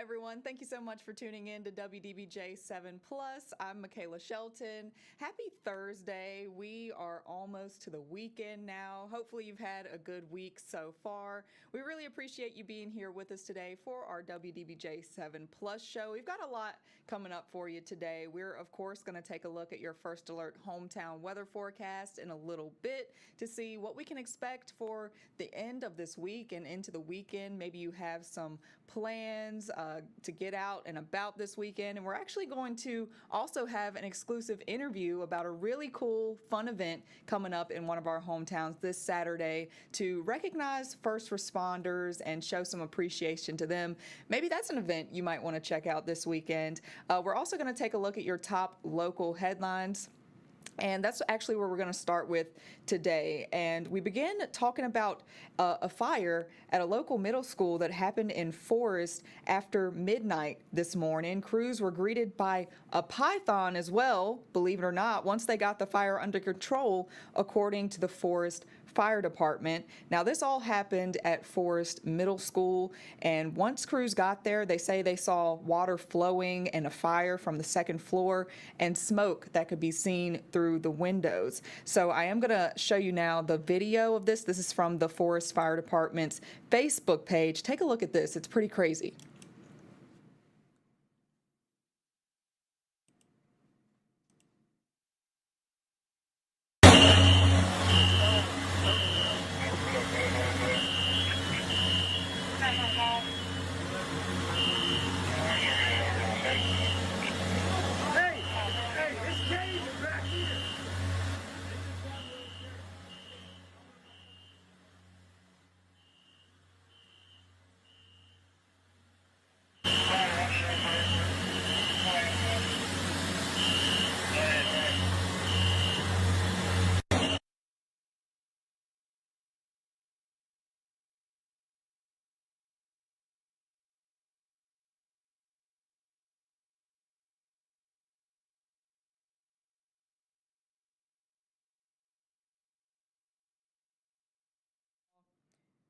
everyone. Thank you so much for tuning in to WDBJ7 Plus. I'm Michaela Shelton. Happy Thursday. We are almost to the weekend now. Hopefully you've had a good week so far. We really appreciate you being here with us today for our WDBJ7 Plus show. We've got a lot coming up for you today. We're, of course, going to take a look at your First Alert hometown weather forecast in a little bit to see what we can expect for the end of this week and into the weekend. Maybe you have some plans to get out and about this weekend, and we're actually going to also have an exclusive interview about a really cool, fun event coming up in one of our hometowns this Saturday to recognize first responders and show some appreciation to them. Maybe that's an event you might want to check out this weekend. We're also going to take a look at your top local headlines. And that's actually where we're going to start with today. And we begin talking about a fire at a local middle school that happened in Forest after midnight this morning. Crews were greeted by a python as well, believe it or not, once they got the fire under control, according to the Forest Fire Department. Now, this all happened at Forest Middle School, and once crews got there, they say they saw water flowing and a fire from the second floor and smoke that could be seen through the windows. So I am going to show you now the video of this. This is from the Forest Fire Department's Facebook page. Take a look at this. It's pretty crazy.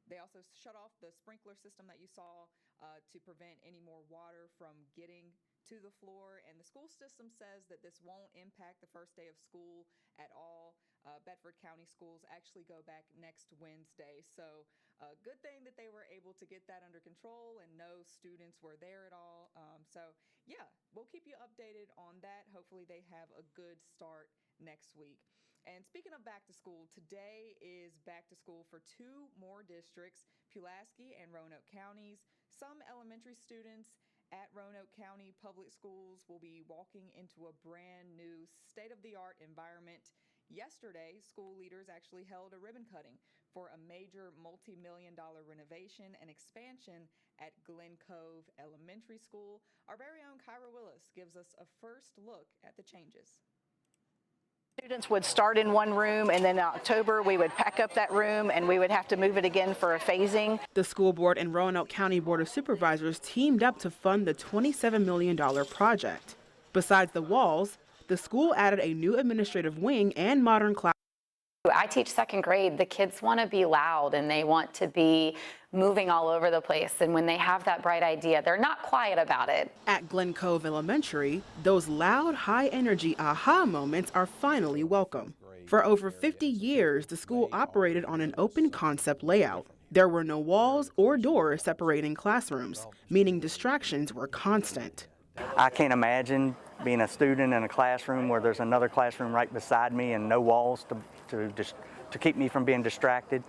They also shut off the sprinkler system that you saw to prevent any more water from getting to the floor. And the school system says that this won't impact the first day of school at all. Bedford County schools actually go back next Wednesday. So good thing that they were able to get that under control and no students were there at all. So yeah, we'll keep you updated on that. Hopefully they have a good start next week. And speaking of back to school, today is back to school for two more districts, Pulaski and Roanoke counties. Some elementary students at Roanoke County Public Schools will be walking into a brand new state-of-the-art environment. Yesterday, school leaders actually held a ribbon cutting for a major multi-million-dollar renovation and expansion at Glen Cove Elementary School. Our very own Kyra Willis gives us a first look at the changes. Students would start in one room, and then in October we would pack up that room and we would have to move it again for a phasing. The school board and Roanoke County Board of Supervisors teamed up to fund the $27 million project. Besides the walls, the school added a new administrative wing and modern classrooms. I teach second grade. The kids want to be loud and they want to be moving all over the place. And when they have that bright idea, they're not quiet about it. At Glen Cove Elementary, those loud, high-energy aha moments are finally welcome. For over 50 years, the school operated on an open concept layout. There were no walls or doors separating classrooms, meaning distractions were constant. I can't imagine being a student in a classroom where there's another classroom right beside me and no walls to keep me from being distracted.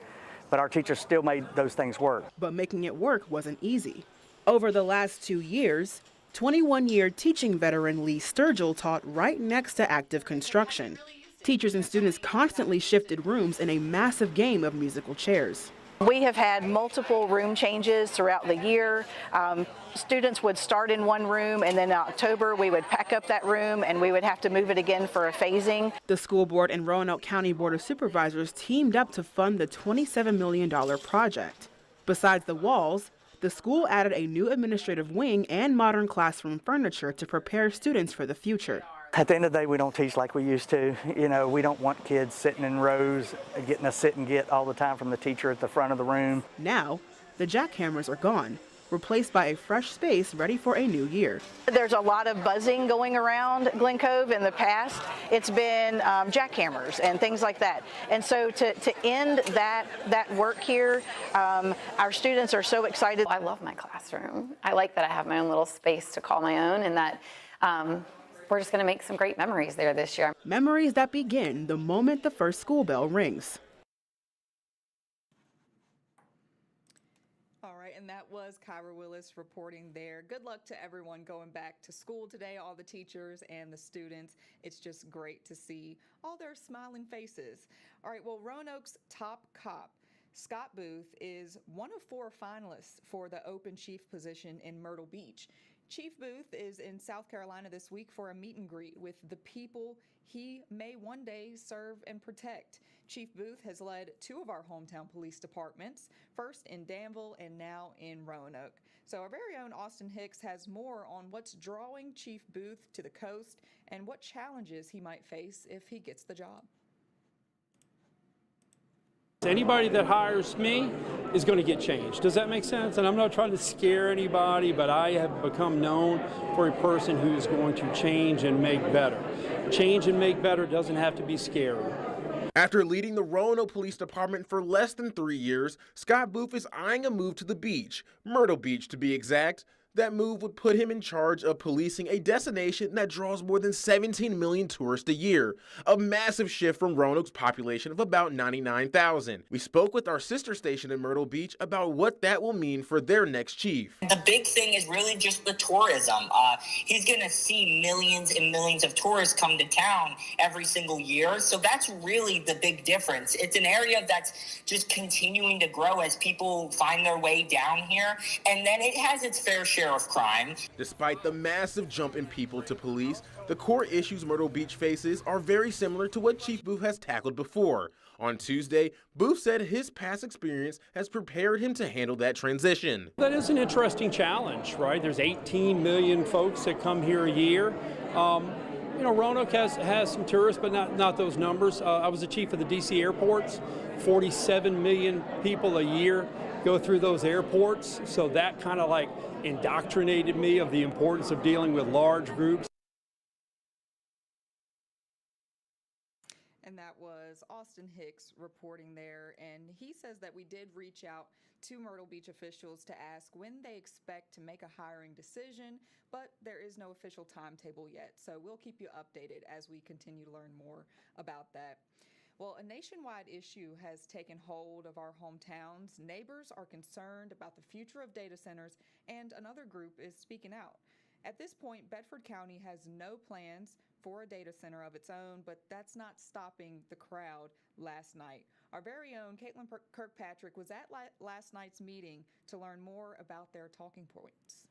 But our teachers still made those things work. But making it work wasn't easy. Over the last 2 years, 21-year teaching veteran Lee Sturgill taught right next to active construction. Teachers and students constantly shifted rooms in a massive game of musical chairs. We have had multiple room changes throughout the year. Students would start in one room, and then in October we would pack up that room and we would have to move it again for a phasing. The school board and Roanoke County Board of Supervisors teamed up to fund the $27 million project. Besides the walls, the school added a new administrative wing and modern classroom furniture to prepare students for the future. At the end of the day, we don't teach like we used to. You know, we don't want kids sitting in rows, getting a sit and get all the time from the teacher at the front of the room. Now, the jackhammers are gone, replaced by a fresh space ready for a new year. There's a lot of buzzing going around Glen Cove. In the past, it's been jackhammers and things like that. And so to end that work here, our students are so excited. I love my classroom. I like that I have my own little space to call my own, and that we're just going to make some great memories there this year. Memories that begin the moment the first school bell rings. All right, and that was Kyra Willis reporting there. Good luck to everyone going back to school today, all the teachers and the students. It's just great to see all their smiling faces. All right, well, Roanoke's top cop, Scott Booth, is one of 4 finalists for the open chief position in Myrtle Beach. Chief Booth is in South Carolina this week for a meet and greet with the people he may one day serve and protect. Chief Booth has led 2 of our hometown police departments, first in Danville and now in Roanoke. So our very own Austin Hicks has more on what's drawing Chief Booth to the coast and what challenges he might face if he gets the job. Anybody that hires me is going to get changed. Does that make sense? And I'm not trying to scare anybody, but I have become known for a person who is going to change and make better. Change and make better doesn't have to be scary. After leading the Roanoke Police Department for less than 3 years, Scott Booth is eyeing a move to the beach, Myrtle Beach to be exact. That move would put him in charge of policing a destination that draws more than 17 million tourists a year, a massive shift from Roanoke's population of about 99,000. We spoke with our sister station in Myrtle Beach about what that will mean for their next chief. The big thing is really just the tourism. He's going to see millions and millions of tourists come to town every single year, so that's really the big difference. It's an area that's just continuing to grow as people find their way down here, and then it has its fair share of crime. Despite the massive jump in people to police, the core issues Myrtle Beach faces are very similar to what Chief Booth has tackled before. On Tuesday, Booth said his past experience has prepared him to handle that transition. That is an interesting challenge, right? There's 18 million folks that come here a year. You know, Roanoke has some tourists, but not those numbers. I was the chief of the D.C. airports. 47 million people a year go through those airports, so that kind of like indoctrinated me of the importance of dealing with large groups. And that was Austin Hicks reporting there, and he says that we did reach out to Myrtle Beach officials to ask when they expect to make a hiring decision, but there is no official timetable yet, so we'll keep you updated as we continue to learn more about that. Well, a nationwide issue has taken hold of our hometowns. Neighbors are concerned about the future of data centers, and another group is speaking out. At this point, Bedford County has no plans for a data center of its own, but that's not stopping the crowd last night. Our very own Caitlin Kirkpatrick was at last night's meeting to learn more about their talking points.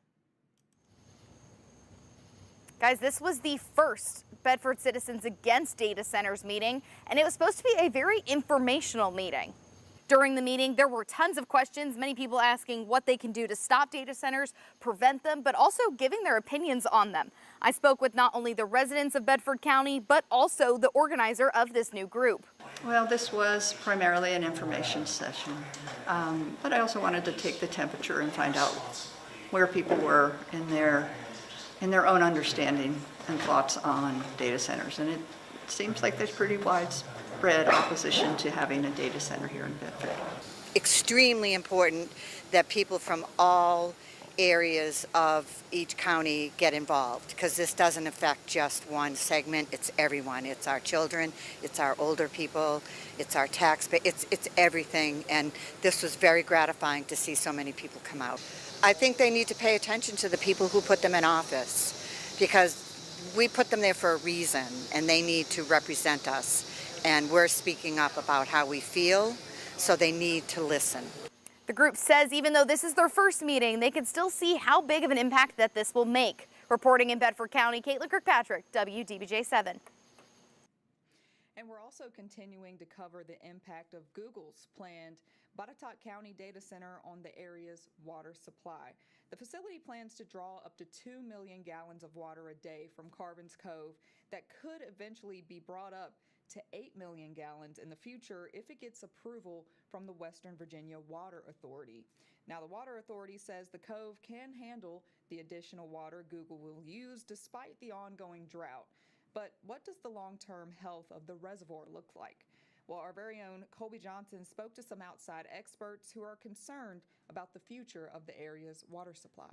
Guys, this was the first Bedford Citizens Against Data Centers meeting, and it was supposed to be a very informational meeting. During the meeting, there were tons of questions, many people asking what they can do to stop data centers, prevent them, but also giving their opinions on them. I spoke with not only the residents of Bedford County, but also the organizer of this new group. Well, this was primarily an information session, but I also wanted to take the temperature and find out where people were in their own understanding and thoughts on data centers. And it seems like there's pretty widespread opposition to having a data center here in Bedford. Extremely important that people from all areas of each county get involved, because this doesn't affect just one segment. It's everyone. It's our children, it's our older people, it's our taxpayers, it's everything. And this was very gratifying to see so many people come out. I think they need to pay attention to the people who put them in office, because we put them there for a reason, and they need to represent us. And we're speaking up about how we feel, so they need to listen. The group says even though this is their first meeting, they can still see how big of an impact that this will make. Reporting in Bedford County, Caitlin Kirkpatrick, WDBJ7. And we're also continuing to cover the impact of Google's planned Botetourt County data center on the area's water supply. The facility plans to draw up to 2 million gallons of water a day from Carbons Cove that could eventually be brought up to 8 million gallons in the future if it gets approval from the Western Virginia Water Authority. Now, the Water Authority says the cove can handle the additional water Google will use despite the ongoing drought. But what does the long-term health of the reservoir look like? Well, our very own Colby Johnson spoke to some outside experts who are concerned about the future of the area's water supply.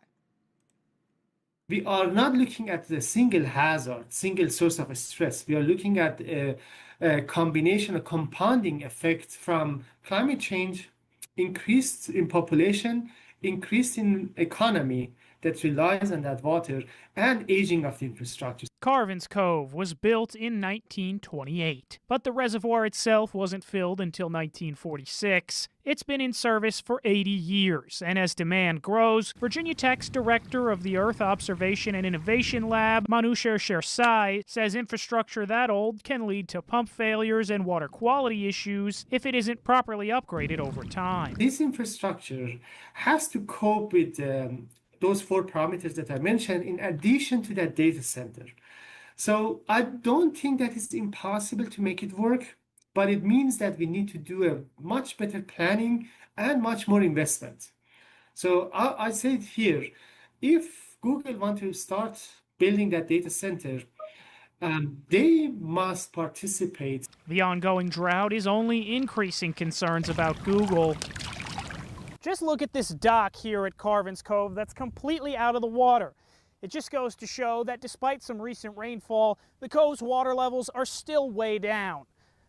We are not looking at the single hazard, single source of stress. We are looking at a combination, a compounding effect from climate change, increase in population, increase in economy that relies on that water, and aging of the infrastructure. Carvin's Cove was built in 1928, but the reservoir itself wasn't filled until 1946. It's been in service for 80 years, and as demand grows, Virginia Tech's director of the Earth Observation and Innovation Lab, Manusher Shersai, says infrastructure that old can lead to pump failures and water quality issues if it isn't properly upgraded over time. This infrastructure has to cope with those 4 parameters that I mentioned in addition to that data center. So I don't think that it's impossible to make it work, but it means that we need to do a much better planning and much more investment. So I say it here, if Google want to start building that data center, they must participate. The ongoing drought is only increasing concerns about Google. Just look at this dock here at Carvin's Cove that's completely out of the water. It just goes to show that despite some recent rainfall, the cove's water levels are still way down.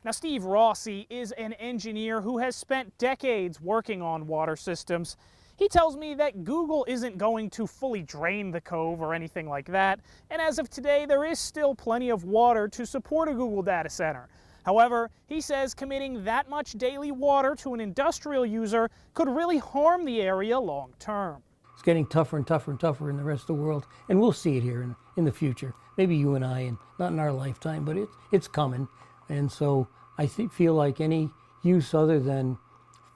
Now, Steve Rossi is an engineer who has spent decades working on water systems. He tells me that Google isn't going to fully drain the cove or anything like that, and as of today, there is still plenty of water to support a Google data center. However, he says committing that much daily water to an industrial user could really harm the area long term. It's getting tougher and tougher and tougher in the rest of the world, and we'll see it here in the future. Maybe you and I, and not in our lifetime, but it's coming. And so I feel like any use other than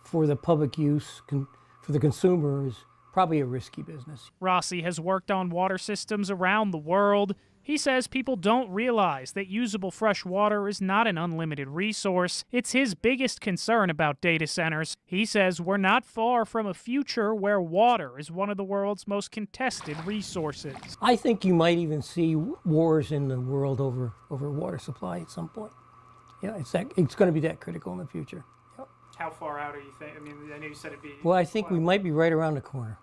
for the public use, for the consumer, is probably a risky business. Rossi has worked on water systems around the world. He says people don't realize that usable fresh water is not an unlimited resource. It's his biggest concern about data centers. He says we're not far from a future where water is one of the world's most contested resources. I think you might even see wars in the world over water supply at some point. Yeah, it's going to be that critical in the future. Yep. How far out are you thinking? I mean, I know you said it'd be... Well, I think we might be right around the corner.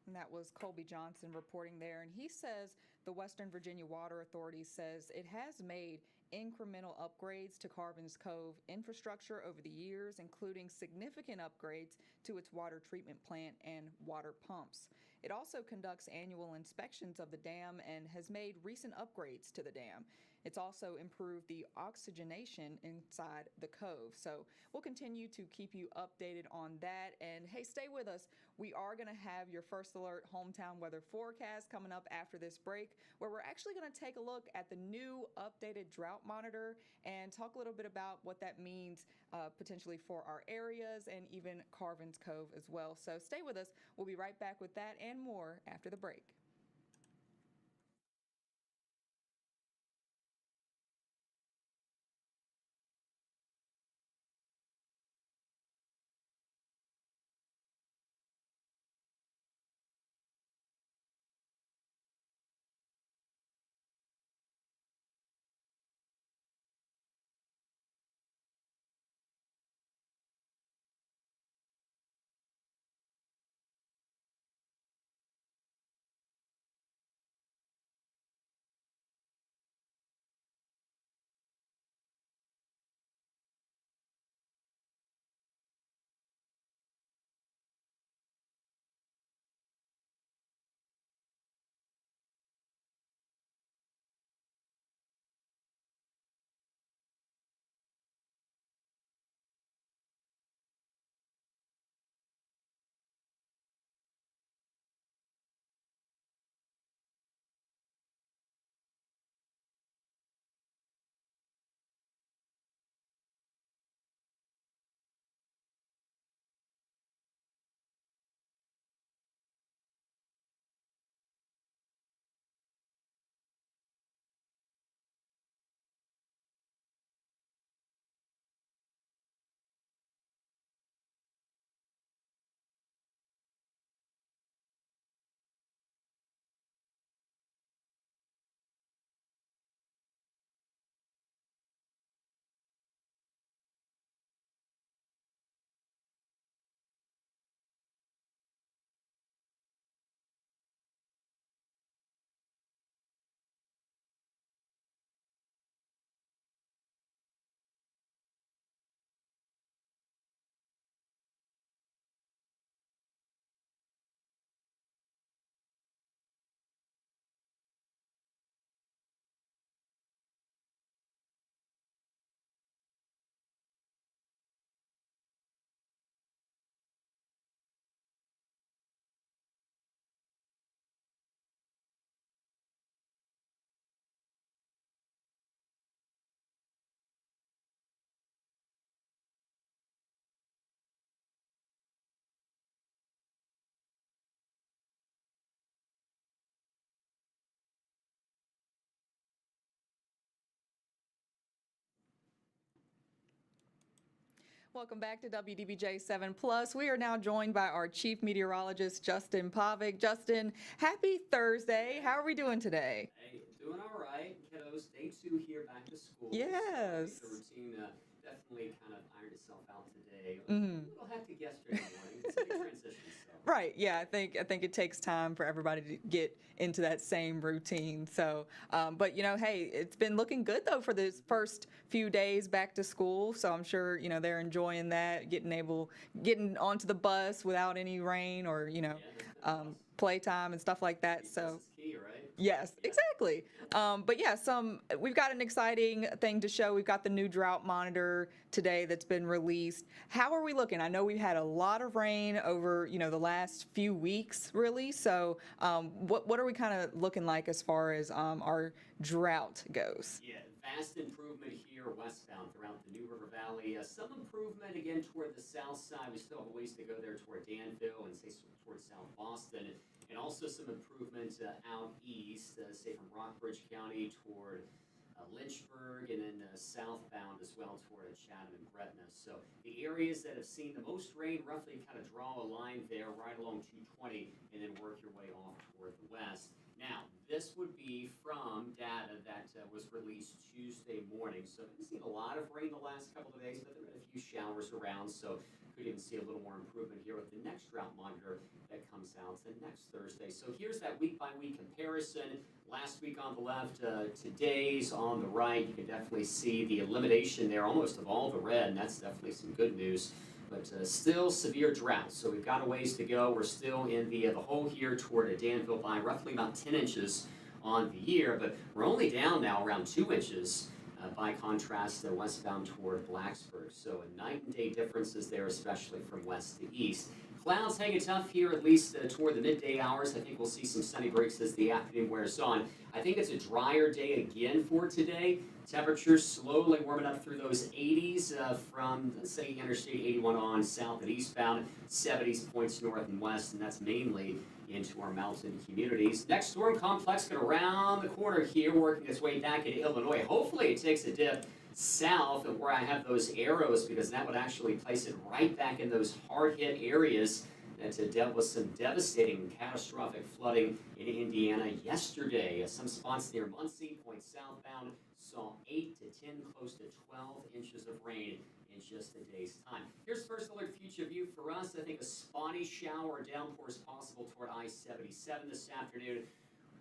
And that was Colby Johnson reporting there. And he says the Western Virginia Water Authority says it has made incremental upgrades to Carvin's Cove infrastructure over the years, including significant upgrades to its water treatment plant and water pumps. It also conducts annual inspections of the dam and has made recent upgrades to the dam. It's also improved the oxygenation inside the cove. So we'll continue to keep you updated on that. And hey, stay with us. We are going to have your First Alert hometown weather forecast coming up after this break, where we're actually going to take a look at the new updated drought monitor and talk a little bit about what that means potentially for our areas and even Carvin's Cove as well. So stay with us. We'll be right back with that and more after the break. Welcome back to WDBJ7 Plus. We are now joined by our chief meteorologist, Justin Pavic. Justin, happy Thursday. How are we doing today? Hey, doing all right. Kiddos, day 2 here back to school. Yes. So the routine definitely kind of ironed itself out today. Mm-hmm. A little hectic yesterday morning. It's a big transition. So. Right. Yeah. I think it takes time for everybody to get into that same routine. So, but hey, it's been looking good though for this first few days back to school. So I'm sure they're enjoying that, getting onto the bus without any rain or playtime and stuff like that. So. Key, right? Yes, exactly. But yeah, we've got an exciting thing to show. We've got the new drought monitor today that's been released. How are we looking? I know we've had a lot of rain over, the last few weeks, really. So what are we kind of looking like as far as our drought goes? Yeah, vast improvement here westbound throughout the New River Valley. Some improvement again toward the south side. We still have a ways to go there toward Danville and say towards South Boston. And also some improvement out east, say from Rockbridge County toward Lynchburg, and then southbound as well toward Chatham and Gretna. So the areas that have seen the most rain, roughly kind of draw a line there right along 220 and then work your way off toward the west. Now, this would be from data that was released Tuesday morning. So we've seen a lot of rain the last couple of days, but there have been a few showers around. So could even see a little more improvement here with the next drought monitor that comes out next Thursday. So here's that week-by-week comparison. Last week on the left, today's on the right. You can definitely see the elimination there almost of all the red, and that's definitely some good news. But still severe drought, so we've got a ways to go. We're still in the hole here toward a Danville by roughly about 10 inches on the year, but we're only down now around 2 inches. By contrast, westbound toward Blacksburg. So a night and day differences there, especially from west to east. Clouds hanging tough here, at least toward the midday hours. I think we'll see some sunny breaks as the afternoon wears on. I think it's a drier day again for today. Temperatures slowly warming up through those 80s from, let's say, Interstate 81 on south and eastbound, 70s points north and west, and that's mainly into our mountain communities. Next storm complex going around the corner here, working its way back into Illinois. Hopefully it takes a dip south of where I have those arrows, because that would actually place it right back in those hard-hit areas that dealt with some devastating catastrophic flooding in Indiana yesterday. Some spots near Muncie, point southbound, saw 8 to 10, close to 12 inches of rain in just a day's time. Here's first alert future view for us. I think a spotty shower or downpour is possible toward I-77 this afternoon.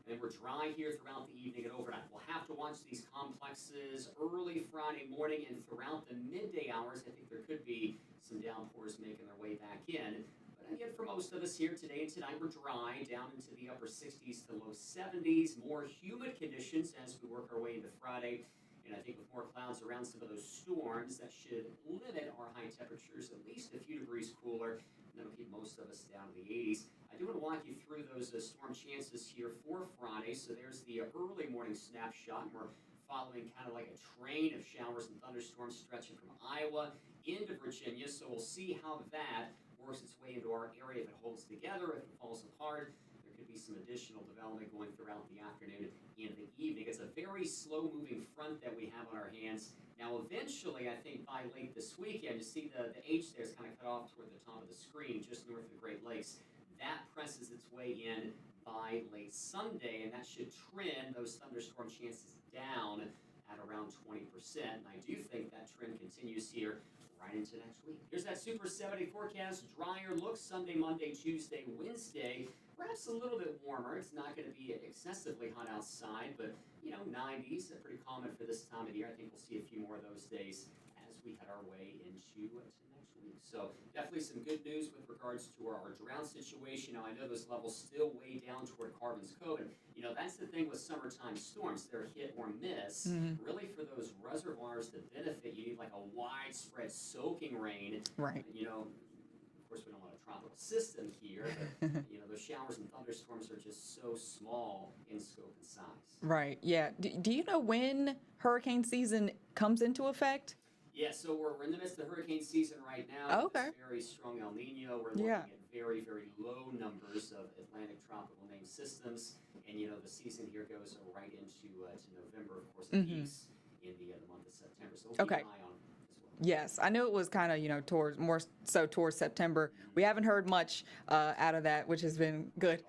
And we're dry here throughout the evening and overnight. We'll have to watch these complexes early Friday morning and throughout the midday hours. I think there could be some downpours making their way back in. But again, for most of us here today and tonight, we're dry, down into the upper 60s to low 70s. More humid conditions as we work our way into Friday. And I think with more clouds around some of those storms, that should limit our high temperatures at least a few degrees cooler. And that'll keep most of us down to the 80s. I do want to walk you through those storm chances here for Friday. So there's the early morning snapshot. We're following kind of like a train of showers and thunderstorms stretching from Iowa into Virginia. So we'll see how that works its way into our area. If it holds together, if it falls apart, there could be some additional development going throughout the afternoon and the evening. It's a very slow-moving front that we have on our hands. Now, eventually, I think by late this weekend, you see the H there is kind of cut off toward the top of the screen, just north of the Great Lakes. That presses its way in by late Sunday, and that should trend those thunderstorm chances down at around 20%. And I do think that trend continues here right into next week. Here's that Super 70 forecast. Drier look Sunday, Monday, Tuesday, Wednesday. Perhaps a little bit warmer. It's not going to be excessively hot outside, but 90s are pretty common for this time of year. I think we'll see a few more of those days as we head our way into next week. So definitely some good news with regards to our drought situation. Now, I know those levels still way down toward Carbon's Cove, and that's the thing with summertime storms. They're hit or miss. Mm-hmm. Really, for those reservoirs to benefit, you need like a widespread soaking rain. Right. Of course, we don't want a tropical system here, but those showers and thunderstorms are just so small in scope and size. Right. Yeah. Do you know when hurricane season comes into effect? Yeah, so we're in the midst of hurricane season right now. Okay. It's very strong El Nino. We're looking at very, very low numbers of Atlantic tropical named systems. And, the season here goes right into to November, of course, it peaks in the month of September. So we'll keep an eye on it as well. Yes, I knew it was kind of, towards more so towards September. We haven't heard much out of that, which has been good.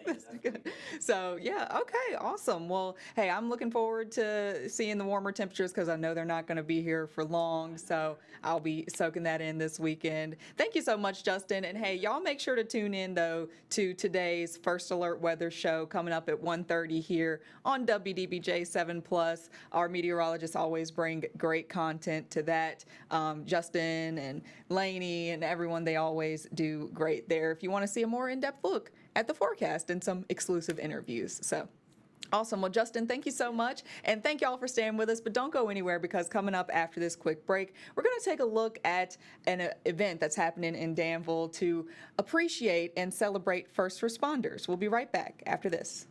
That's good. So yeah, okay, awesome. Well, hey, I'm looking forward to seeing the warmer temperatures because I know they're not going to be here for long. So I'll be soaking that in this weekend. Thank you so much, Justin. And hey, y'all make sure to tune in though to today's First Alert Weather Show coming up at 1:30 here on WDBJ7 Plus. Our meteorologists always bring great content to that. Justin and Lainey and everyone, they always do great there. If you want to see a more in-depth look at the forecast and some exclusive interviews. So awesome. Well, Justin, thank you so much. And thank y'all for staying with us. But don't go anywhere because coming up after this quick break, we're going to take a look at an event that's happening in Danville to appreciate and celebrate first responders. We'll be right back after this.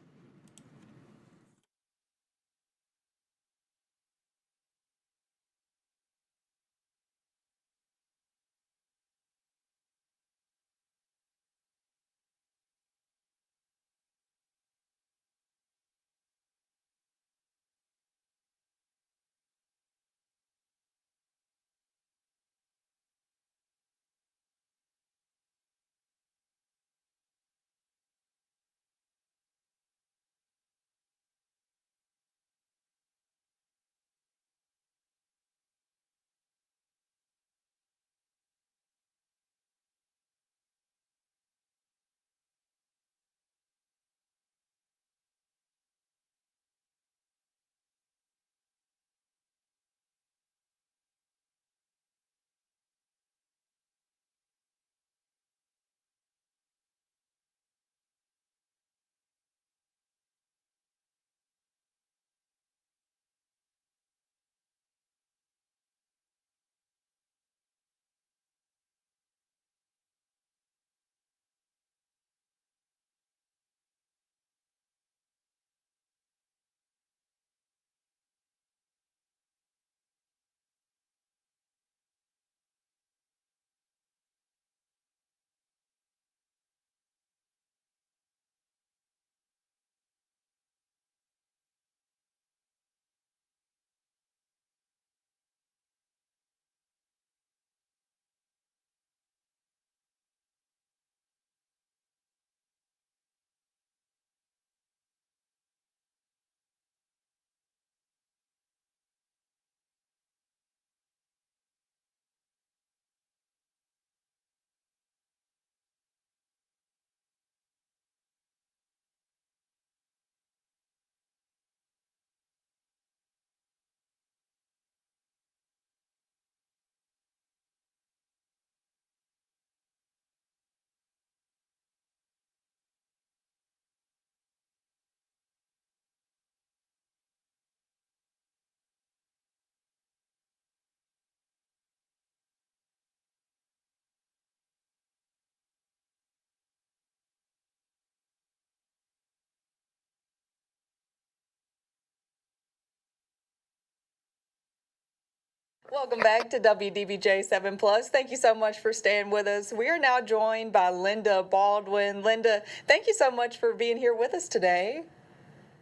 Welcome back to WDBJ7 Plus. Thank you so much for staying with us. We are now joined by Linda Baldwin. Linda, thank you so much for being here with us today.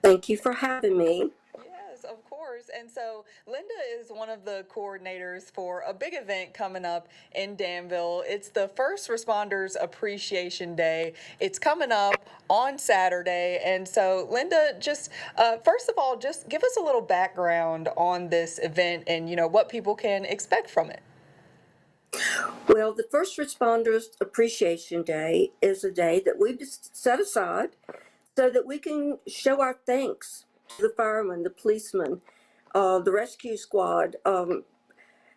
Thank you for having me. Yes, of course. And so Linda is one of the coordinators for a big event coming up in Danville. It's the First Responders Appreciation Day. It's coming up on Saturday. And so Linda, just first of all, just give us a little background on this event and, what people can expect from it. Well, the First Responders Appreciation Day is a day that we've set aside so that we can show our thanks to the firemen, the policemen, the rescue squad,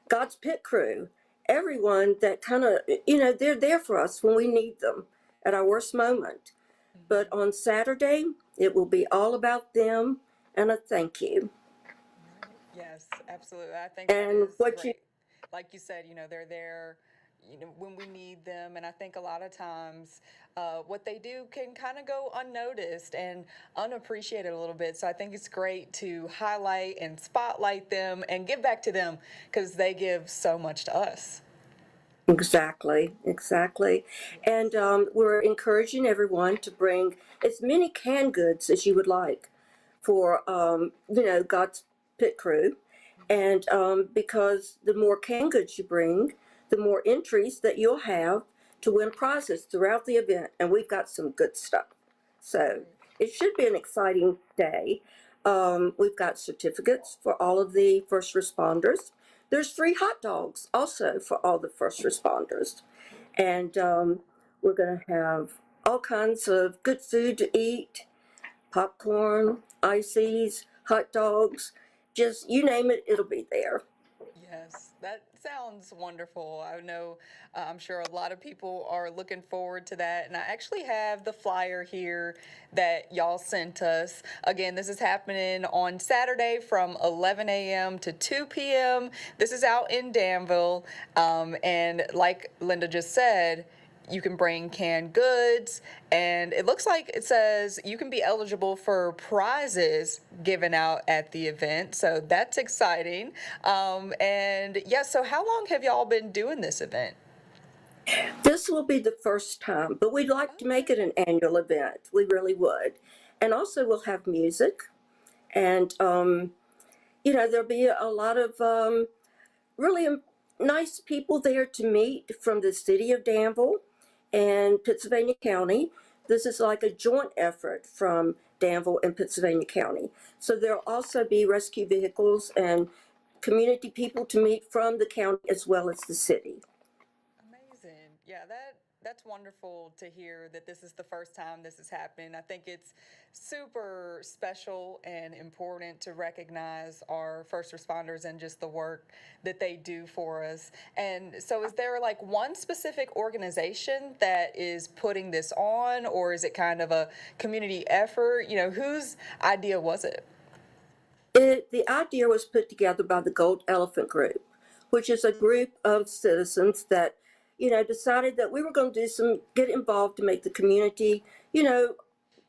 God's pit crew, everyone that kind of, they're there for us when we need them at our worst moment. But on Saturday, it will be all about them and a thank you. Yes, absolutely. I think that is great. Like you said, they're there, when we need them. And I think a lot of times what they do can kind of go unnoticed and unappreciated a little bit. So I think it's great to highlight and spotlight them and give back to them because they give so much to us. Exactly. And we're encouraging everyone to bring as many canned goods as you would like for, God's pit crew. And because the more canned goods you bring, the more entries that you'll have to win prizes throughout the event. And we've got some good stuff. So it should be an exciting day. We've got certificates for all of the first responders. There's free hot dogs also for all the first responders. And we're going to have all kinds of good food to eat, popcorn, ices, hot dogs, just you name it, it'll be there. Yes, that sounds wonderful. I know, I'm sure a lot of people are looking forward to that. And I actually have the flyer here that y'all sent us. Again, this is happening on Saturday from 11 a.m. to 2 p.m. This is out in Danville. And like Linda just said, you can bring canned goods, and it looks like it says you can be eligible for prizes given out at the event. So that's exciting. And yeah, so how long have y'all been doing this event? This will be the first time, but we'd like to make it an annual event. We really would. And also we'll have music, and there'll be a lot of really nice people there to meet from the city of Danville and Pittsylvania County. This is like a joint effort from Danville and Pittsylvania County. So there'll also be rescue vehicles and community people to meet from the county as well as the city. Amazing. Yeah, that's wonderful to hear that this is the first time this is happening. I think it's super special and important to recognize our first responders and just the work that they do for us. And so is there like one specific organization that is putting this on, or is it kind of a community effort? Whose idea was it? The idea was put together by the Gold Elephant Group, which is a group of citizens that decided that we were going to get involved to make the community,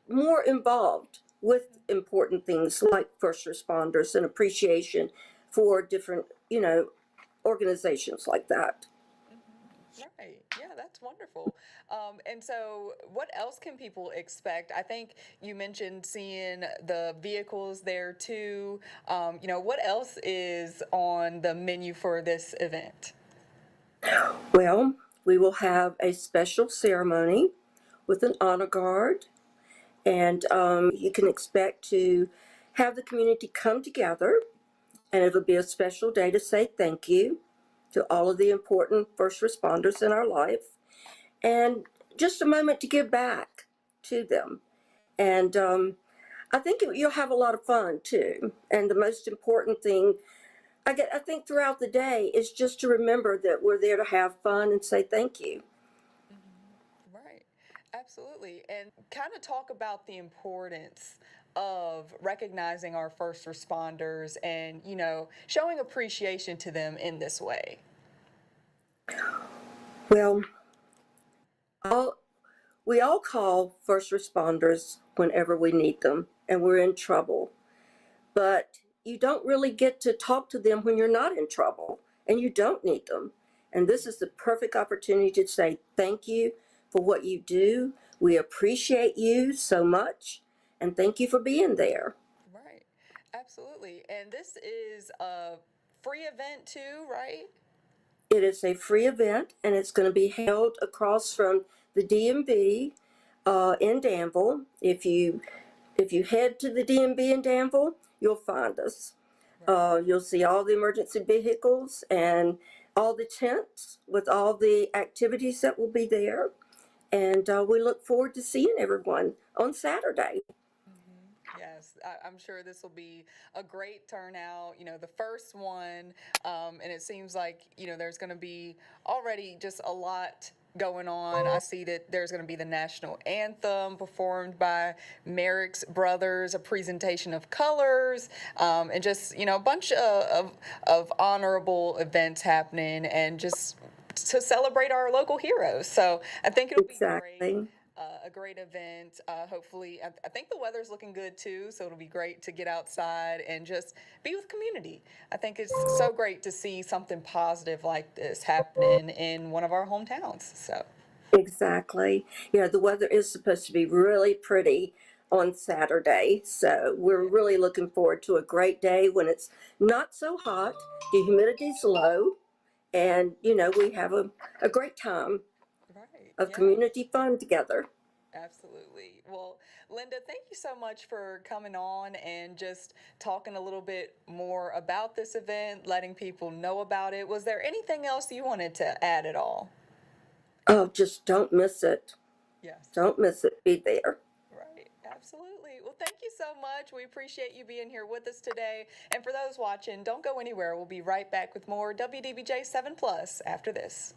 more involved with important things like first responders and appreciation for different, organizations like that. Right. Yeah, that's wonderful. And so what else can people expect? I think you mentioned seeing the vehicles there too. What else is on the menu for this event? Well, we will have a special ceremony with an honor guard, and you can expect to have the community come together, and it'll be a special day to say thank you to all of the important first responders in our life, and just a moment to give back to them. And I think you'll have a lot of fun too. And the most important thing I think throughout the day is just to remember that we're there to have fun and say thank you. Right. Absolutely. And kind of talk about the importance of recognizing our first responders and, showing appreciation to them in this way. Well, we all call first responders whenever we need them and we're in trouble. But you don't really get to talk to them when you're not in trouble and you don't need them. And this is the perfect opportunity to say thank you for what you do. We appreciate you so much, and thank you for being there. Right. Absolutely. And this is a free event too, right? It is a free event, and it's going to be held across from the DMV in Danville. If you head to the DMV in Danville, you'll find us. You'll see all the emergency vehicles and all the tents with all the activities that will be there. And we look forward to seeing everyone on Saturday. Yes, I'm sure this will be a great turnout. The first one, and it seems like, there's going to be already just a lot going on. I see that there's going to be the national anthem performed by Merrick's Brothers, a presentation of colors, and just, a bunch of honorable events happening, and just to celebrate our local heroes. So I think it'll be great. A great event. Hopefully, I think the weather's looking good too, so it'll be great to get outside and just be with community. I think it's so great to see something positive like this happening in one of our hometowns. So exactly. Yeah, the weather is supposed to be really pretty on Saturday. So we're really looking forward to a great day when it's not so hot, the humidity's low, and, you know, we have a great time of community fun together. Absolutely. Well, Linda, thank you so much for coming on and just talking a little bit more about this event, letting people know about it. Was there anything else you wanted to add at all? Oh, just don't miss it. Yes. Don't miss it. Be there. Right. Absolutely. Well, thank you so much. We appreciate you being here with us today. And for those watching, don't go anywhere. We'll be right back with more WDBJ7 Plus after this.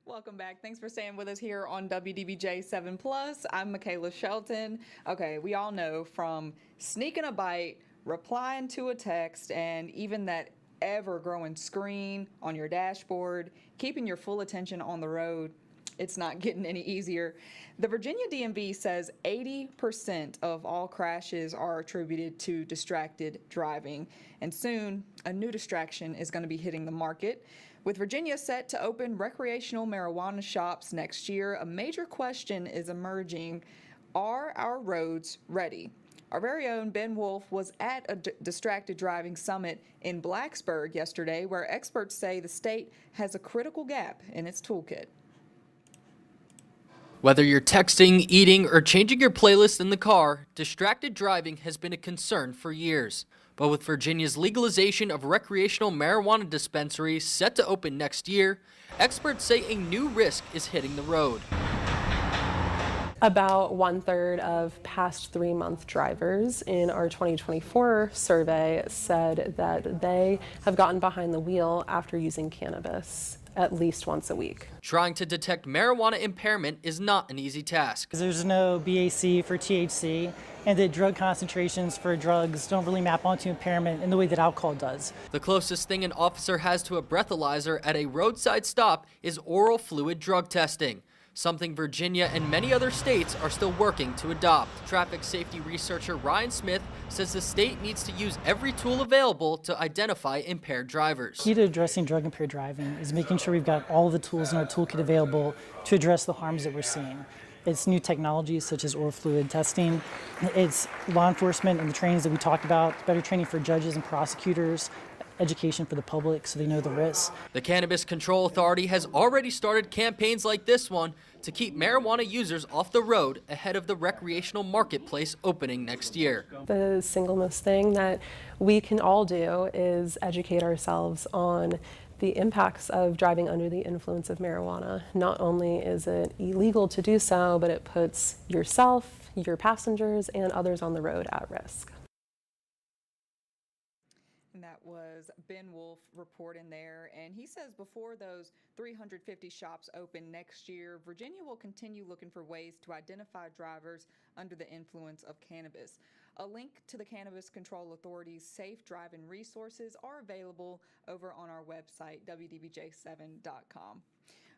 Welcome back. Thanks for staying with us here on WDBJ7 Plus. I'm Michaela Shelton. Okay, we all know from sneaking a bite, replying to a text, and even that ever-growing screen on your dashboard, keeping your full attention on the road, it's not getting any easier. The Virginia DMV says 80% of all crashes are attributed to distracted driving, and soon a new distraction is going to be hitting the market. With Virginia set to open recreational marijuana shops next year, a major question is emerging: are our roads ready? Our very own Ben Wolf was at a distracted driving summit in Blacksburg yesterday, where experts say the state has a critical gap in its toolkit. Whether you're texting, eating, or changing your playlist in the car, distracted driving has been a concern for years. But with Virginia's legalization of recreational marijuana dispensaries set to open next year, experts say a new risk is hitting the road. About 1/3 of past 3-month drivers in our 2024 survey said that they have gotten behind the wheel after using cannabis at least once a week. Trying to detect marijuana impairment is not an easy task. There's no BAC for THC, and the drug concentrations for drugs don't really map onto impairment in the way that alcohol does. The closest thing an officer has to a breathalyzer at a roadside stop is oral fluid drug testing. something Virginia and many other states are still working to adopt. Traffic safety researcher Ryan Smith says the state needs to use every tool available to identify impaired drivers. Key to addressing drug impaired driving is making sure we've got all the tools in our toolkit available to address the harms that we're seeing. It's new technologies such as oral fluid testing. It's law enforcement and the trainings that we talked about, better training for judges and prosecutors, education for the public so they know the risks. The Cannabis Control Authority has already started campaigns like this one to keep marijuana users off the road ahead of the recreational marketplace opening next year. The single most thing that we can all do is educate ourselves on the impacts of driving under the influence of marijuana. Not only is it illegal to do so, but it puts yourself, your passengers, and others on the road at risk. And that was Ben Wolf reporting there. And he says before those 350 shops open next year, Virginia will continue looking for ways to identify drivers under the influence of cannabis. A link to the Cannabis Control Authority's safe driving resources are available over on our website, WDBJ7.com.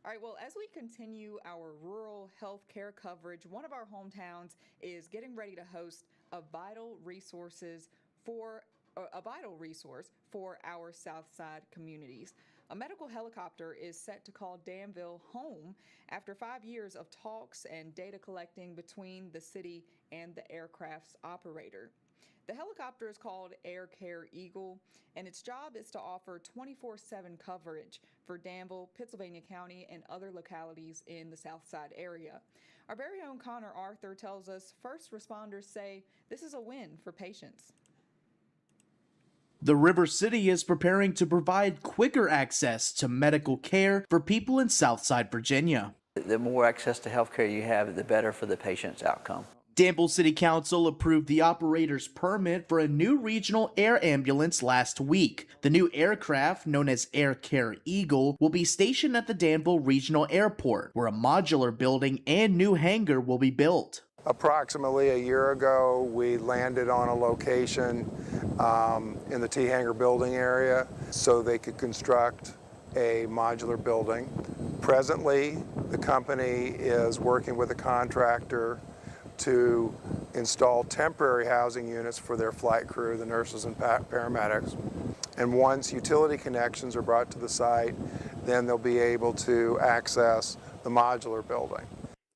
All right, well, as we continue our rural health care coverage, one of our hometowns is getting ready to host a vital resource for our South Side communities. A medical helicopter is set to call Danville home after 5 years of talks and data collecting between the city and the aircraft's operator. The helicopter is called Air Care Eagle, and its job is to offer 24/7 coverage for Danville, Pittsylvania County, and other localities in the South Side area. Our very own Connor Arthur tells us first responders say this is a win for patients. The River City is preparing to provide quicker access to medical care for people in Southside Virginia. The more access to health care you have, the better for the patient's outcome. Danville City Council approved the operator's permit for a new regional air ambulance last week. The new aircraft, known as Air Care Eagle, will be stationed at the Danville Regional Airport, where a modular building and new hangar will be built. Approximately a year ago, we landed on a location in the T-Hangar building area so they could construct a modular building. Presently, the company is working with a contractor to install temporary housing units for their flight crew, the nurses and paramedics. And once utility connections are brought to the site, then they'll be able to access the modular building.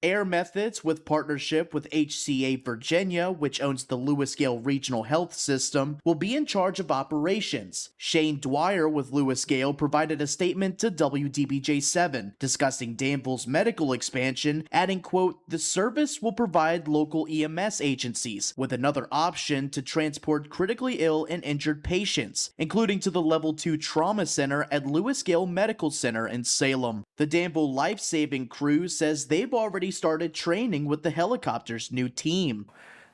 Air Methods, with partnership with HCA Virginia, which owns the Lewis Gale Regional Health System, will be in charge of operations. Shane Dwyer with Lewis Gale provided a statement to WDBJ7 discussing Danville's medical expansion, adding, quote, "The service will provide local EMS agencies with another option to transport critically ill and injured patients, including to the Level 2 Trauma Center at Lewis Gale Medical Center in Salem." The Danville Life-Saving Crew says they've already started training with the helicopter's new team.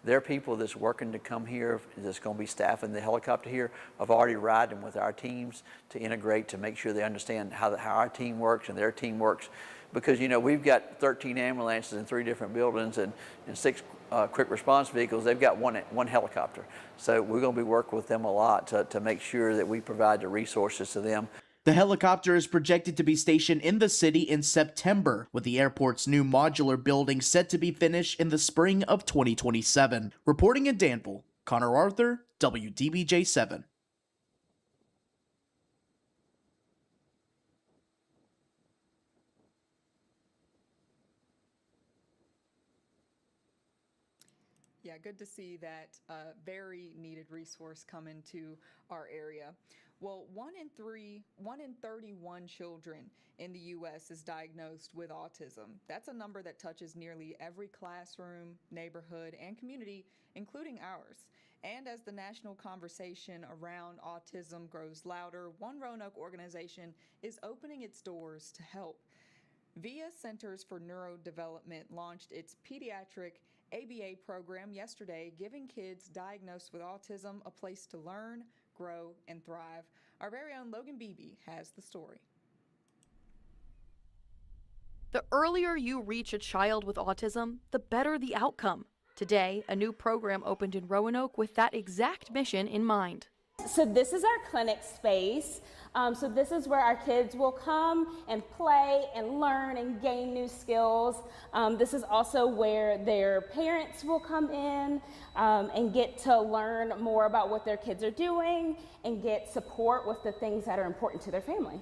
There are people that's working to come here, that's going to be staffing the helicopter here, of already riding with our teams to integrate, to make sure they understand how our team works and their team works. Because, you know, we've got 13 ambulances in 3 different buildings and 6 quick response vehicles. They've got one helicopter. So we're going to be working with them a lot to make sure that we provide the resources to them. The helicopter is projected to be stationed in the city in September, with the airport's new modular building set to be finished in the spring of 2027. Reporting in Danville, Connor Arthur, WDBJ7. Yeah, good to see that very needed resource come into our area. Well, 1 in 31 children in the U.S. is diagnosed with autism. That's a number that touches nearly every classroom, neighborhood, and community, including ours. And as the national conversation around autism grows louder, one Roanoke organization is opening its doors to help. VIA Centers for Neurodevelopment launched its pediatric ABA program yesterday, giving kids diagnosed with autism a place to learn, grow, and thrive. Our very own Logan Beebe has the story. The earlier you reach a child with autism, the better the outcome. Today, a new program opened in Roanoke with that exact mission in mind. So this is our clinic space. So this is where our kids will come and play and learn and gain new skills. This is also where their parents will come in and get to learn more about what their kids are doing and get support with the things that are important to their family.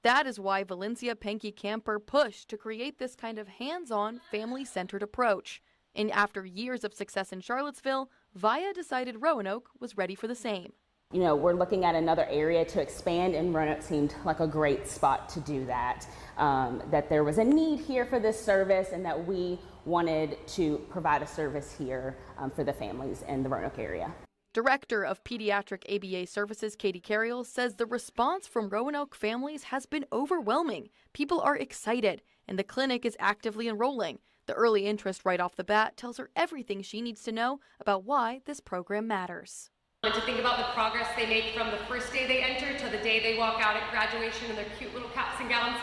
That is why Valencia Penke-Camper pushed to create this kind of hands-on, family-centered approach. And after years of success in Charlottesville, VIA decided Roanoke was ready for the same. You know, we're looking at another area to expand, and Roanoke seemed like a great spot to do that. That there was a need here for this service, and that we wanted to provide a service here for the families in the Roanoke area. Director of Pediatric ABA Services, Katie Carriel, says the response from Roanoke families has been overwhelming. People are excited, and the clinic is actively enrolling. The early interest right off the bat tells her everything she needs to know about why this program matters. And to think about the progress they make from the first day they enter to the day they walk out at graduation in their cute little caps and gowns,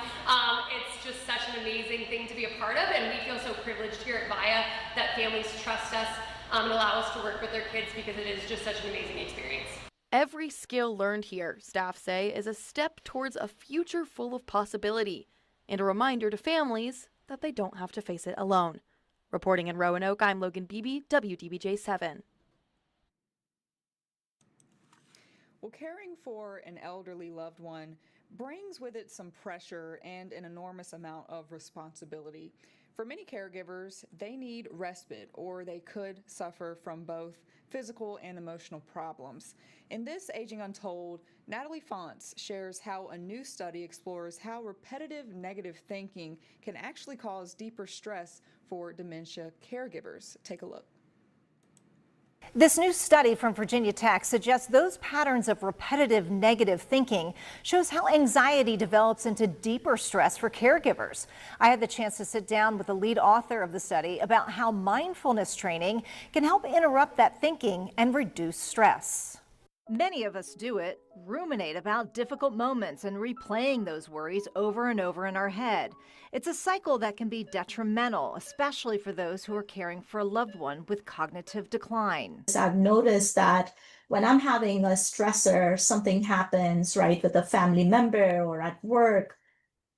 it's just such an amazing thing to be a part of, and we feel so privileged here at VIA that families trust us and allow us to work with their kids because it is just such an amazing experience. Every skill learned here, staff say, is a step towards a future full of possibility and a reminder to families that they don't have to face it alone. Reporting in Roanoke, I'm Logan Beebe, WDBJ7. Well, caring for an elderly loved one brings with it some pressure and an enormous amount of responsibility. For many caregivers, they need respite, or they could suffer from both physical and emotional problems. In this Aging Untold, Natalie Fonts shares how a new study explores how repetitive negative thinking can actually cause deeper stress for dementia caregivers. Take a look. This new study from Virginia Tech suggests those patterns of repetitive negative thinking shows how anxiety develops into deeper stress for caregivers. I had the chance to sit down with the lead author of the study about how mindfulness training can help interrupt that thinking and reduce stress. Many of us do it, ruminate about difficult moments and replaying those worries over and over in our head. It's a cycle that can be detrimental, especially for those who are caring for a loved one with cognitive decline. I've noticed that when I'm having a stressor, something happens, right, with a family member or at work,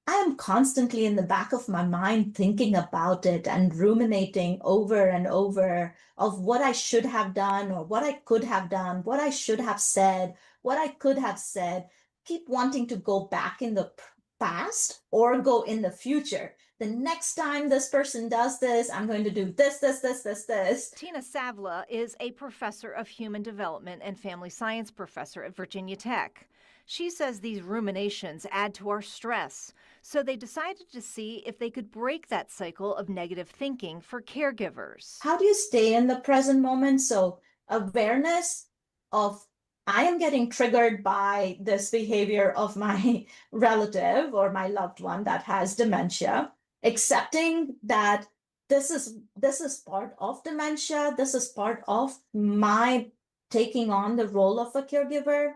I am constantly in the back of my mind thinking about it and ruminating over and over of what I should have done or what I could have done, what I should have said, what I could have said. Keep wanting to go back in the past or go in the future. The next time this person does this, I'm going to do this. Tina Savla is a professor of human development and family science professor at Virginia Tech. She says these ruminations add to our stress, so they decided to see if they could break that cycle of negative thinking for caregivers. How do you stay in the present moment? So awareness of I am getting triggered by this behavior of my relative or my loved one that has dementia, accepting that this is part of dementia, this is part of my taking on the role of a caregiver,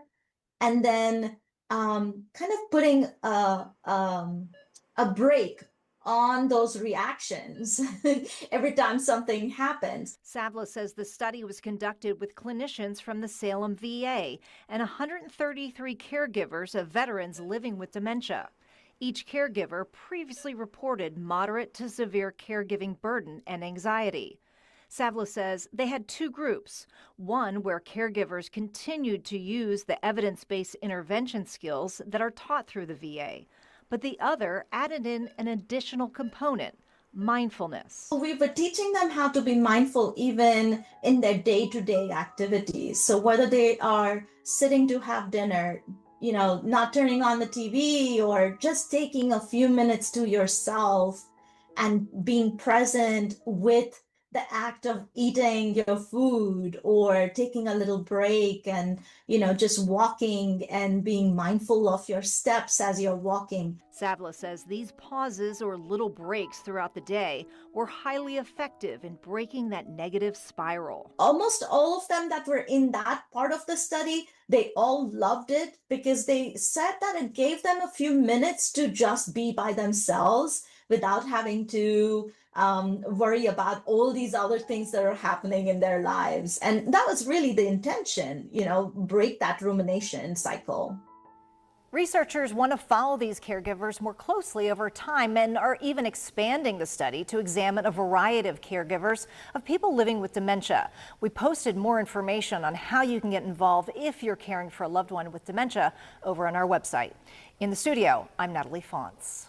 and then kind of putting a break on those reactions every time something happens. Savla says the study was conducted with clinicians from the Salem VA and 133 caregivers of veterans living with dementia. Each caregiver previously reported moderate to severe caregiving burden and anxiety. Savla says they had two groups, one where caregivers continued to use the evidence-based intervention skills that are taught through the VA, but the other added in an additional component, mindfulness. We were teaching them how to be mindful even in their day-to-day activities. So whether they are sitting to have dinner, not turning on the TV or just taking a few minutes to yourself and being present with the act of eating your food or taking a little break and, just walking and being mindful of your steps as you're walking. Savla says these pauses or little breaks throughout the day were highly effective in breaking that negative spiral. Almost all of them that were in that part of the study, they all loved it because they said that it gave them a few minutes to just be by themselves without having to worry about all these other things that are happening in their lives. And that was really the intention, break that rumination cycle. Researchers want to follow these caregivers more closely over time and are even expanding the study to examine a variety of caregivers of people living with dementia. We posted more information on how you can get involved if you're caring for a loved one with dementia over on our website. In the studio, I'm Natalie Fonts.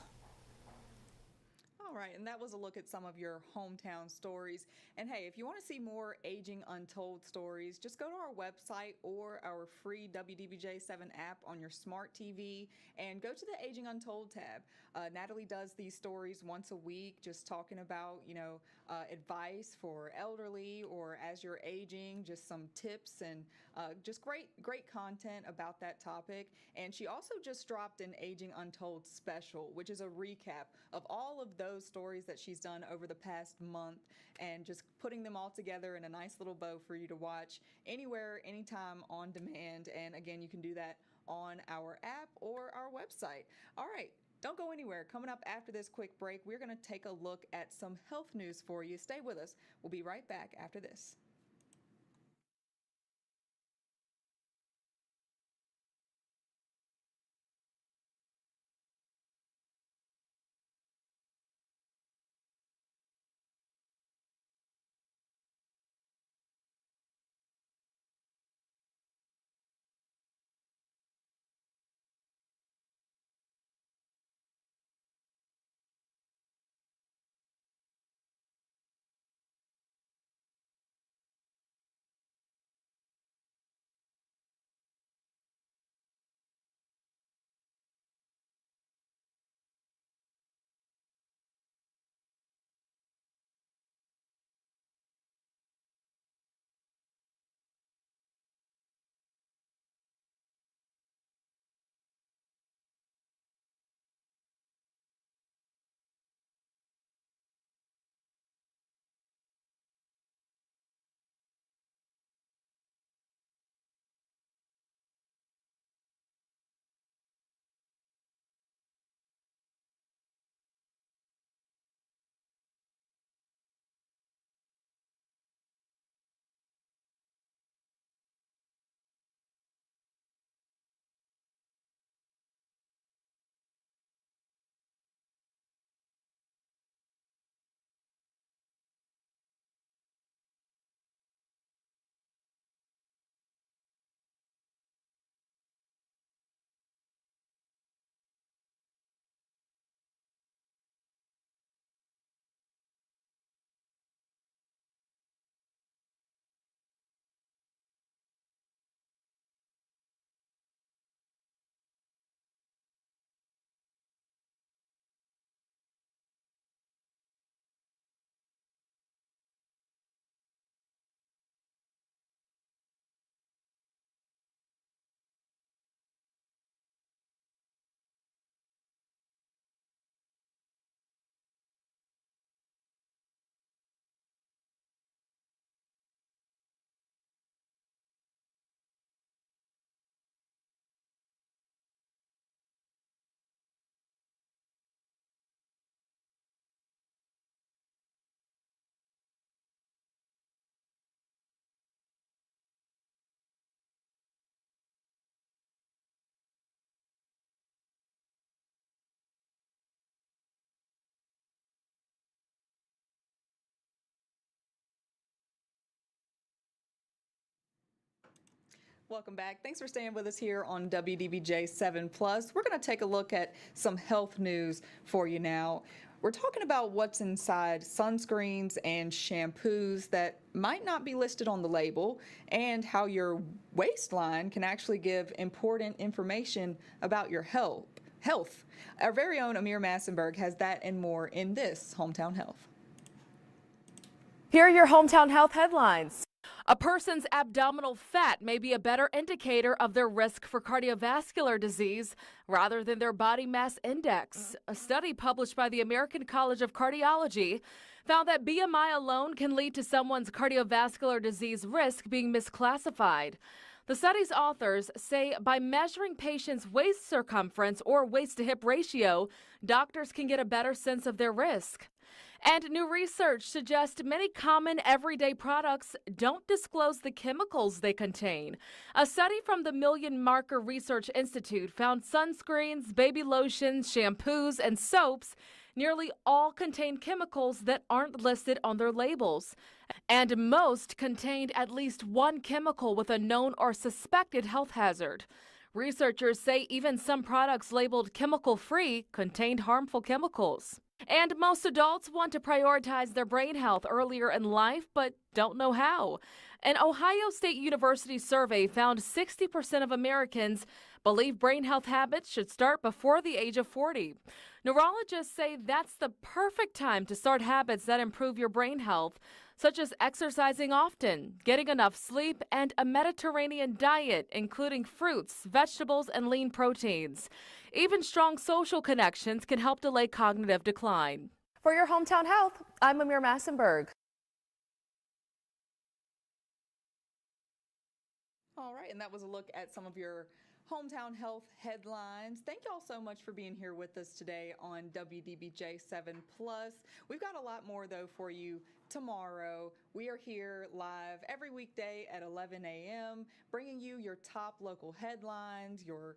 All right, and that was a look at some of your hometown stories. And hey, if you want to see more Aging Untold stories, just go to our website or our free WDBJ7 app on your smart TV and go to the Aging Untold tab. Natalie does these stories once a week, just talking about, advice for elderly or as you're aging, just some tips and just great content about that topic. And she also just dropped an Aging Untold special, which is a recap of all of those stories that she's done over the past month and just putting them all together in a nice little bow for you to watch anywhere, anytime, on demand. And again, you can do that on our app or our website. All right. Don't go anywhere. Coming up after this quick break, we're going to take a look at some health news for you. Stay with us. We'll be right back after this. Welcome back. Thanks for staying with us here on WDBJ7 Plus. We're going to take a look at some health news for you now. We're talking about what's inside sunscreens and shampoos that might not be listed on the label and how your waistline can actually give important information about your health. Our very own Amir Massenberg has that and more in this Hometown Health. Here are your Hometown Health headlines. A person's abdominal fat may be a better indicator of their risk for cardiovascular disease rather than their body mass index. A study published by the American College of Cardiology found that BMI alone can lead to someone's cardiovascular disease risk being misclassified. The study's authors say by measuring patients' waist circumference or waist-to-hip ratio, doctors can get a better sense of their risk. And new research suggests many common everyday products don't disclose the chemicals they contain. A study from the Million Marker Research Institute found sunscreens, baby lotions, shampoos, and soaps nearly all contain chemicals that aren't listed on their labels. And most contained at least one chemical with a known or suspected health hazard. Researchers say even some products labeled chemical-free contained harmful chemicals. And most adults want to prioritize their brain health earlier in life, but don't know how. An Ohio State University survey found 60% of Americans believe brain health habits should start before the age of 40. Neurologists say that's the perfect time to start habits that improve your brain health, such as exercising often, getting enough sleep, and a Mediterranean diet, including fruits, vegetables, and lean proteins. Even strong social connections can help delay cognitive decline. For your Hometown Health, I'm Amir Massenberg. All right, and that was a look at some of your Hometown Health headlines. Thank y'all so much for being here with us today on WDBJ7 Plus. We've got a lot more, though, for you tomorrow. We are here live every weekday at 11 a.m., bringing you your top local headlines, your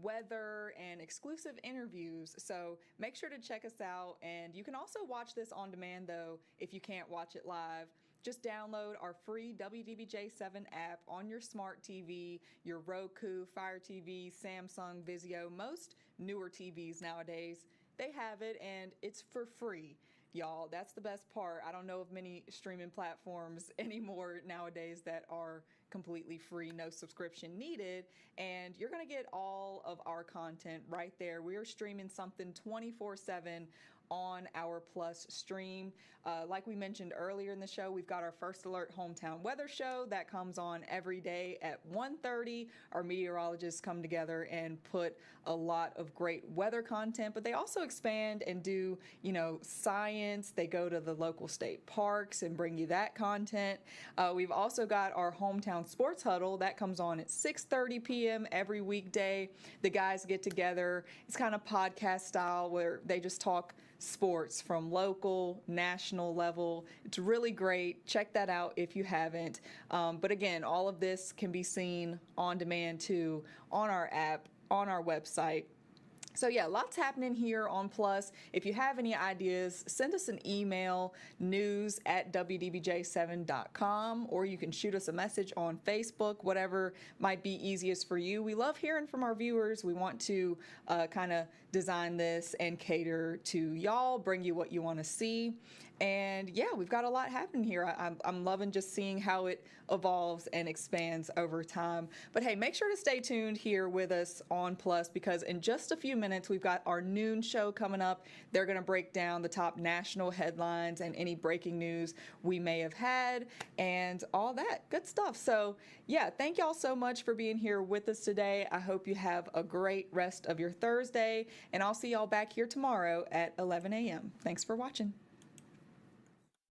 weather, and exclusive interviews. So make sure to check us out. And you can also watch this on demand, though, if you can't watch it live. Just download our free WDBJ7 app on your smart TV, your Roku, Fire TV, Samsung, Vizio, most newer TVs nowadays. They have it, and it's for free, y'all. That's the best part. I don't know of many streaming platforms anymore nowadays that are completely free, no subscription needed, and you're going to get all of our content right there. We are streaming something 24/7 on our Plus stream. Like we mentioned earlier in the show, we've got our First Alert Hometown Weather Show that comes on every day at 1:30. Our meteorologists come together and put a lot of great weather content, but they also expand and do, science. They go to the local state parks and bring you that content. We've also got our Hometown Sports Huddle that comes on at 6:30 p.m. every weekday. The guys get together. It's kind of podcast style where they just talk sports from local, national level. It's really great. Check that out if you haven't. But again, all of this can be seen on demand too on our app, on our website. So yeah, lots happening here on Plus. If you have any ideas, send us an email, news@wdbj7.com, or you can shoot us a message on Facebook, whatever might be easiest for you. We love hearing from our viewers. We want to kind of design this and cater to y'all, bring you what you want to see. And yeah, we've got a lot happening here. I'm loving just seeing how it evolves and expands over time. But hey, make sure to stay tuned here with us on Plus, because in just a few minutes, we've got our noon show coming up. They're going to break down the top national headlines and any breaking news we may have had and all that good stuff. So yeah, thank y'all so much for being here with us today. I hope you have a great rest of your Thursday, and I'll see y'all back here tomorrow at 11 a.m. Thanks for watching.